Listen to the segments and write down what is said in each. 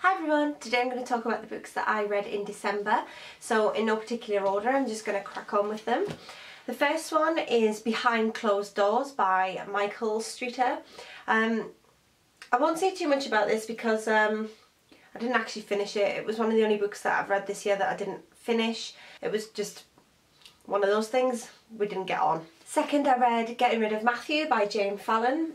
Hi everyone, today I'm going to talk about the books that I read in December, so in no particular order. I'm just going to crack on with them. The first one is Behind Closed Doors by Michael Streeter. I won't say too much about this because I didn't actually finish it. It was one of the only books that I've read this year that I didn't finish. It was just one of those things we didn't get on. Second, I read Getting Rid of Matthew by Jane Fallon.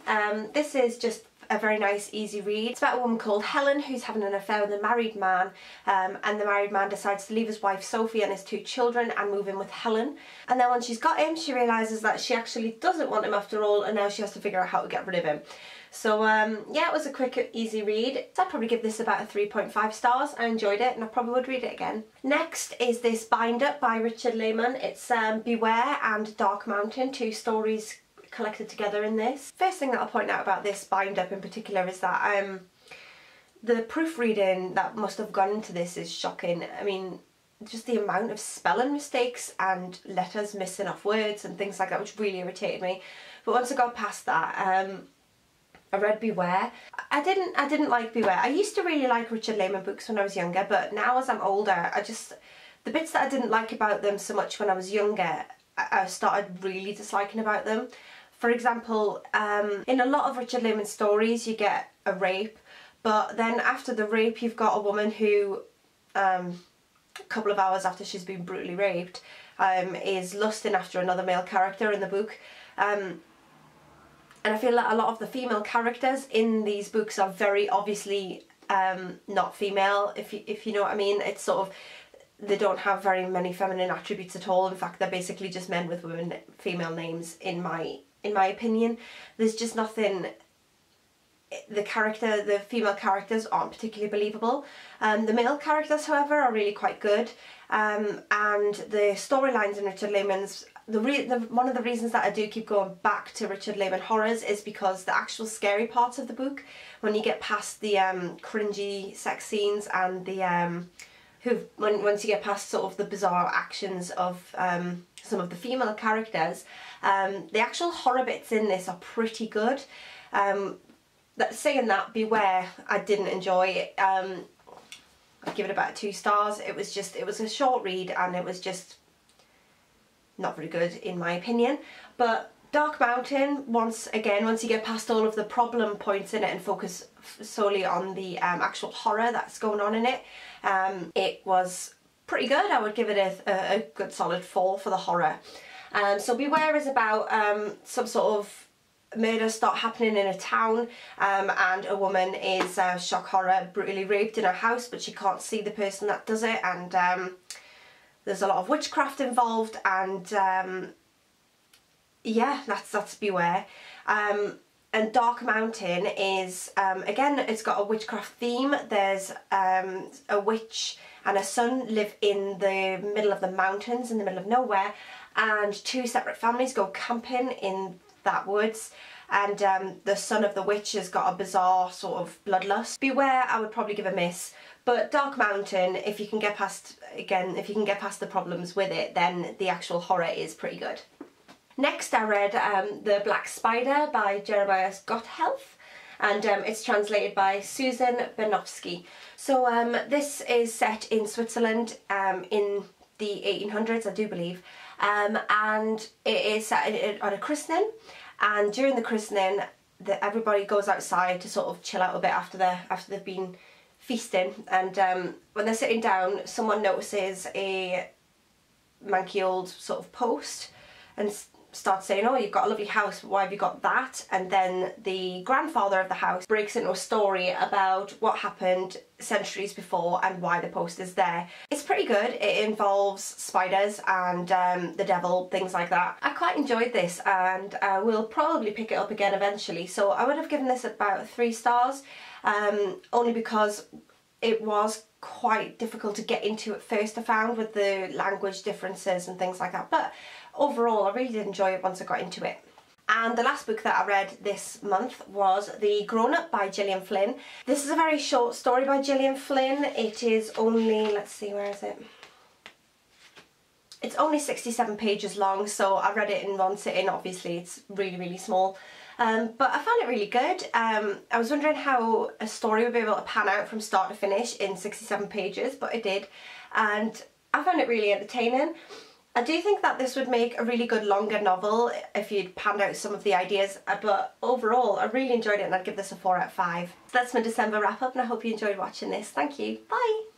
This is just a very nice, easy read. It's about a woman called Helen who's having an affair with a married man, and the married man decides to leave his wife Sophie and his 2 children and move in with Helen. And then once she's got him, she realises that she actually doesn't want him after all, and now she has to figure out how to get rid of him. So yeah, it was a quick, easy read. So I'd probably give this about a 3.5 stars. I enjoyed it and I probably would read it again. Next is this Bind Up by Richard Lehman. It's Beware and Dark Mountain, 2 stories collected together in this. First thing that I'll point out about this Bind Up in particular is that the proofreading that must have gone into this is shocking. I mean, just the amount of spelling mistakes and letters missing off words and things like that, which really irritated me. But once I got past that, I read Beware. I didn't like Beware. I used to really like Richard Lehman books when I was younger, but now as I'm older, the bits that I didn't like about them so much when I was younger, I started really disliking about them. For example, in a lot of Richard Lehman stories you get a rape, but then after the rape you've got a woman who, a couple of hours after she's been brutally raped, is lusting after another male character in the book. And I feel that a lot of the female characters in these books are very obviously not female, if you know what I mean. It's sort of, they don't have very many feminine attributes at all. In fact, they're basically just men with female names, in my opinion. There's just nothing, the female characters aren't particularly believable. The male characters, however, are really quite good. And the storylines in Richard Lehman's, one of the reasons that I do keep going back to Richard Lehman horrors is because the actual scary parts of the book, when you get past the cringy sex scenes and the once you get past sort of the bizarre actions of some of the female characters, the actual horror bits in this are pretty good. Saying that, Beware, I didn't enjoy it. I'd give it about 2 stars. It was a short read and it was just not very good in my opinion. But Dark Mountain, once you get past all of the problem points in it and focus solely on the actual horror that's going on in it, it was pretty good. I would give it a good solid 4 for the horror. So Beware is about some sort of murder start happening in a town, and a woman is shock horror brutally raped in her house, but she can't see the person that does it, and there's a lot of witchcraft involved, and yeah, that's Beware. And Dark Mountain is, again, it's got a witchcraft theme. There's a witch and a son live in the middle of the mountains, in the middle of nowhere, and 2 separate families go camping in that woods, and the son of the witch has got a bizarre sort of bloodlust. Beware, I would probably give a miss, but Dark Mountain, if you can get past the problems with it, then the actual horror is pretty good. Next I read The Black Spider by Jeremiah Gotthelf, and it's translated by Susan Bernofsky. So this is set in Switzerland in the 1800s, I do believe, and it is set on a christening, and during the christening everybody goes outside to sort of chill out a bit after they've been feasting, and when they're sitting down someone notices a manky old sort of post and starts saying, oh, you've got a lovely house, but why have you got that? And then the grandfather of the house breaks into a story about what happened centuries before and why the post is there. It's pretty good. It involves spiders and the devil, things like that. I quite enjoyed this, and I will probably pick it up again eventually. So I would have given this about 3 stars, only because it was quite difficult to get into at first, I found, with the language differences and things like that. But overall, I really did enjoy it once I got into it. And the last book that I read this month was The Grown Up by Gillian Flynn. This is a very short story by Gillian Flynn. It is only, let's see, where is it? It's only 67 pages long, so I read it in one sitting. Obviously it's really, really small. But I found it really good. I was wondering how a story would be able to pan out from start to finish in 67 pages, but it did, and I found it really entertaining. I do think that this would make a really good longer novel if you'd panned out some of the ideas, but overall I really enjoyed it and I'd give this a 4 out of 5. So that's my December wrap up, and I hope you enjoyed watching this. Thank you. Bye!